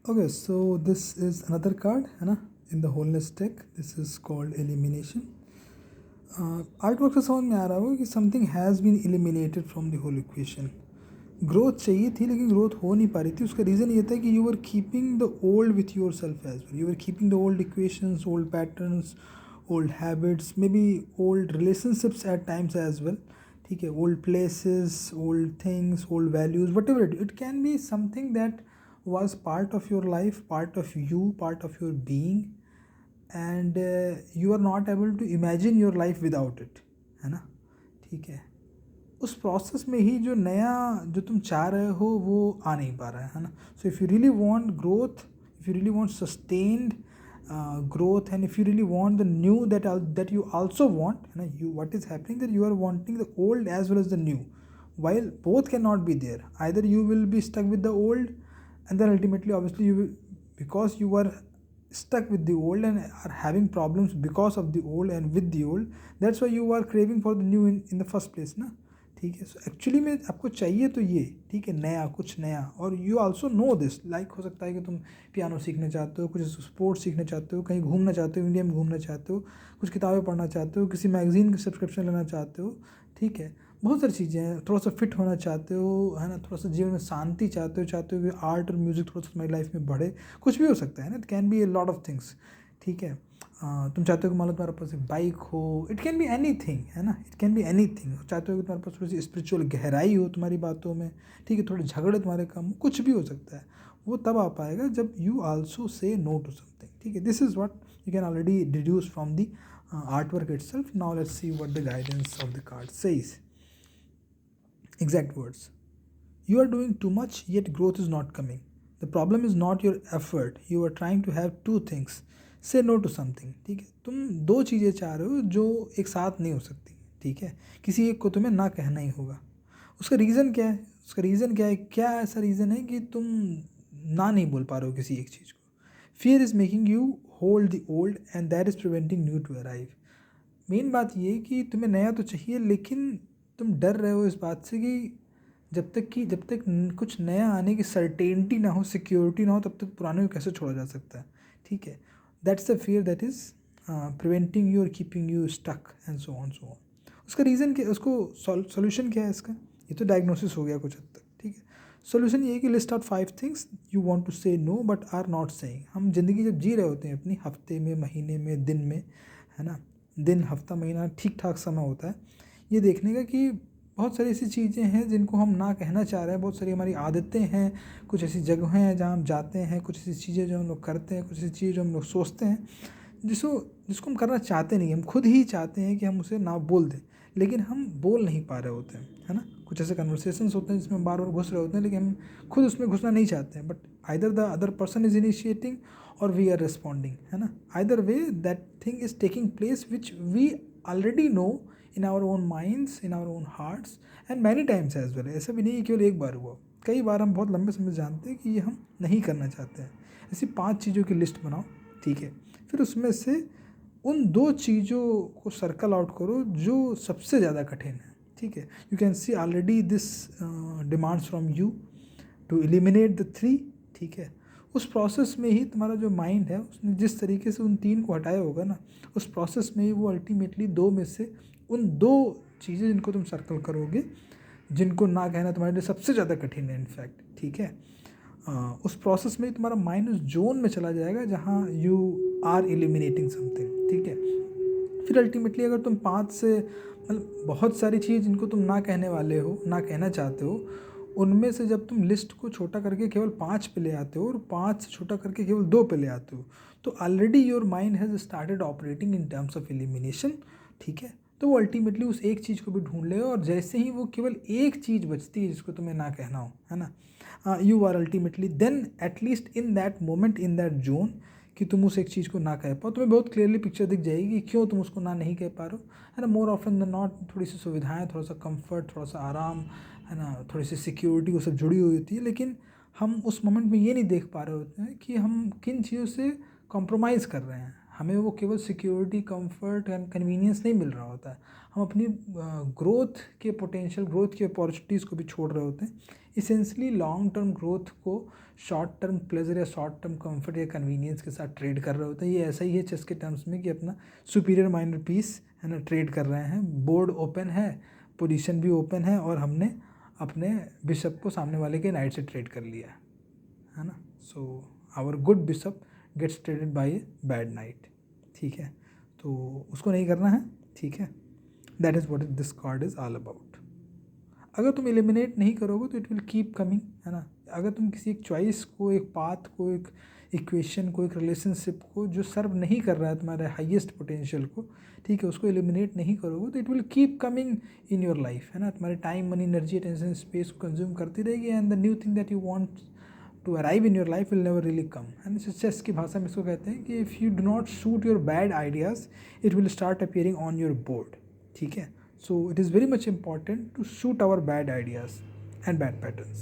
Okay, so this is another card, है ना, in the wholeness deck. This is called elimination. Artwork से समझ में आ रहा होगा कि something has been eliminated from the whole equation. Growth चाहिए थी लेकिन ग्रोथ हो नहीं पा रही थी. उसका रीज़न ये था कि you are keeping the old with yourself as well. You are keeping the old equations, old patterns, old habits, maybe old relationships at times as well. ठीक है, old places, old things, old values, whatever it can be something that was part of your life, part of you, part of your being, and you are not able to imagine your life without it, है ना. ठीक है, उस process में ही जो नया जो तुम चाह रहे हो वो आ नहीं पा रहा है ना. So if you really want growth, if you really want sustained growth, and if you really want the new that you also want, है ना, you what is happening that you are wanting the old as well as the new, while both cannot be there. Either you will be stuck with the old, and then ultimately obviously you will, because you are stuck with the old and are having problems because of the old and with the old, that's why you are craving for the new in the first place ना. ठीक है, so actually में आपको चाहिए तो ये, ठीक है, नया, कुछ नया. और you also know this, like हो सकता है कि तुम पियानो सीखना चाहते हो, कुछ स्पोर्ट्स सीखना चाहते हो, कहीं घूमना चाहते हो, इंडिया में घूमना चाहते हो, कुछ किताबें पढ़ना चाहते हो, किसी मैगजीन की सब्सक्रिप्शन लेना चाहते हो. ठीक है, बहुत सारी चीज़ें हैं. थोड़ा सा फिट होना चाहते हो, है ना, थोड़ा सा जीवन में शांति चाहते हो कि आर्ट और म्यूज़िक थोड़ा सा तुम्हारी लाइफ में बढ़े. कुछ भी हो सकता है ना, it can B a lot of things. ठीक है, तुम चाहते हो कि मान लो तुम्हारे पास एक बाइक हो, it can be any thing, है ना, it can be any thing. चाहते हो कि तुम्हारे पास थोड़ी सी स्पिरिचुअल गहराई हो तुम्हारी बातों में. ठीक है, थोड़े झगड़े तुम्हारे कम हो, कुछ भी हो सकता है. वो तब आ पाएगा जब you also say no to something. ठीक है, this is what you can already deduce from the artwork itself. Now let's see what the guidance of the card says. Exact words: you are doing too much yet growth is not coming. The problem is not your effort. You are trying to have two things. Say no to something. ठीक है, तुम दो चीज़ें चाह रहे हो जो एक साथ नहीं हो सकती. ठीक है, किसी एक को तुम्हें ना कहना ही होगा. उसका रीज़न क्या है? उसका रीज़न क्या है? क्या ऐसा रीज़न है कि तुम ना नहीं बोल पा रहे हो किसी एक चीज़ को? Fear is making you hold the old and that is preventing new to arrive. Main बात ये कि तुम्हें नया तो चाहिए लेकिन तुम डर रहे हो इस बात से कि जब तक कुछ नया आने की सर्टेनिटी ना हो, सिक्योरिटी ना हो, तब तक पुराने को कैसे छोड़ा जा सकता है. ठीक है, that's the fear that is preventing you और keeping you stuck and so on so on. उसका रीज़न क्या, उसको सोल्यूशन क्या है इसका? ये तो डायग्नोसिस हो गया कुछ हद तक. ठीक है, सोल्यूशन ये है कि list out 5 things you want to say no but are not saying. हम ज़िंदगी जब जी रहे होते हैं अपनी, हफ्ते में, महीने में, दिन में, है ना, दिन, हफ्ता, महीना ठीक ठाक समय होता है ये देखने का कि बहुत सारी ऐसी चीज़ें हैं जिनको हम ना कहना चाह रहे हैं. बहुत सारी हमारी आदतें हैं, कुछ ऐसी जगहें हैं जहाँ हम जाते हैं, कुछ ऐसी चीज़ें जो हम लोग करते हैं, कुछ ऐसी चीज़ें जो हम लोग सोचते हैं जिसको जिसको हम करना चाहते नहीं. हम खुद ही चाहते हैं कि हम उसे ना बोल दें लेकिन हम बोल नहीं पा रहे होते हैं, है ना. कुछ ऐसे कन्वर्सेशंस होते हैं जिसमें हम बार बार घुस रहे होते हैं लेकिन हम खुद उसमें घुसना नहीं चाहते हैं. But either the other person is initiating और वी आर रिस्पॉन्डिंग, है ना. Either way that thing is taking place which we already know in our own minds, in our own hearts and many times as well. ऐसा भी नहीं है केवल एक बार हुआ, कई बार हम बहुत लंबे समय से जानते हैं कि ये हम नहीं करना चाहते हैं. ऐसी 5 चीज़ों की लिस्ट बनाओ. ठीक है, फिर उसमें से उन 2 चीज़ों को सर्कल आउट करो जो सबसे ज़्यादा कठिन है. ठीक है, you can see already this demands from you to eliminate the 3. ठीक है, उस प्रोसेस में ही तुम्हारा जो माइंड है उसने जिस तरीके से उन 3 को हटाया होगा ना, उस प्रोसेस में ही वो अल्टीमेटली 2 में से उन 2 चीज़ें जिनको तुम सर्कल करोगे, जिनको ना कहना तुम्हारे लिए सबसे ज़्यादा कठिन है इनफैक्ट. ठीक है, उस प्रोसेस में ही तुम्हारा माइंड उस जोन में चला जाएगा जहाँ यू आर एलिमिनेटिंग समथिंग. ठीक है, फिर अल्टीमेटली अगर तुम 5 से मतलब बहुत सारी चीज़ जिनको तुम ना कहने वाले हो, ना कहना चाहते हो, उनमें से जब तुम लिस्ट को छोटा करके केवल 5 पे ले आते हो और 5 से छोटा करके केवल 2 पे ले आते हो, तो already your mind has started operating in terms of elimination. ठीक है, तो वो अल्टीमेटली उस एक चीज़ को भी ढूंढ लेगा और जैसे ही वो केवल एक चीज़ बचती है जिसको तुम्हें ना कहना हो, है ना, you are ultimately then at least in that moment, in that zone, कि तुम उस एक चीज़ को ना कह पाओ. तुम्हें बहुत क्लियरली पिक्चर दिख जाएगी कि क्यों तुम उसको ना नहीं कह पा रहे हो, है ना. मोर ऑफन देन नॉट थोड़ी सी सुविधाएं, थोड़ा सा कंफर्ट, थोड़ा सा आराम, है ना, थोड़ी सी सिक्योरिटी, वो सब जुड़ी हुई होती है. लेकिन हम उस मोमेंट में ये नहीं देख पा रहे होते हैं कि हम किन चीज़ों से कॉम्प्रोमाइज़ कर रहे हैं. हमें वो केवल सिक्योरिटी, कंफर्ट एंड कन्वीनियंस नहीं मिल रहा होता है, हम अपनी ग्रोथ के पोटेंशियल, ग्रोथ की अपॉर्चुनिटीज़ को भी छोड़ रहे होते हैं इसेंशली लॉन्ग टर्म ग्रोथ को शॉर्ट टर्म प्लेजर या शॉर्ट टर्म कंफर्ट या कन्वीनियंस के साथ ट्रेड कर रहे होते हैं। ये ऐसा ही है चेस के टर्म्स में कि अपना सुपीरियर माइनर पीस है ना ट्रेड कर रहे हैं, बोर्ड ओपन है, पोजीशन भी ओपन है और हमने अपने बिशप को सामने वाले के नाइट से ट्रेड कर लिया है ना। So our good bishop gets traded by a bad knight, ठीक है, तो उसको नहीं करना है, ठीक है। That is what this card is all about. अगर तुम एलिमिनेट नहीं करोगे तो इट विल कीप कमिंग, है ना। अगर तुम किसी एक चॉइस को, एक पाथ को, एक इक्वेशन को, एक रिलेशनशिप को जो सर्व नहीं कर रहा है तुम्हारे हाईएस्ट पोटेंशियल को, ठीक है, उसको एलिमिनेट नहीं करोगे तो it will keep coming in your life, है ना। तुम्हारे time, money, energy, attention, space को कंज्यूम करती रहेगी and the new thing that you want to arrive in your life will never really come. And chess की भाषा में इसको कहते हैं कि if you do not shoot your bad ideas it will start appearing on your board, ठीक है। So it is very much important to shoot our bad ideas and bad patterns.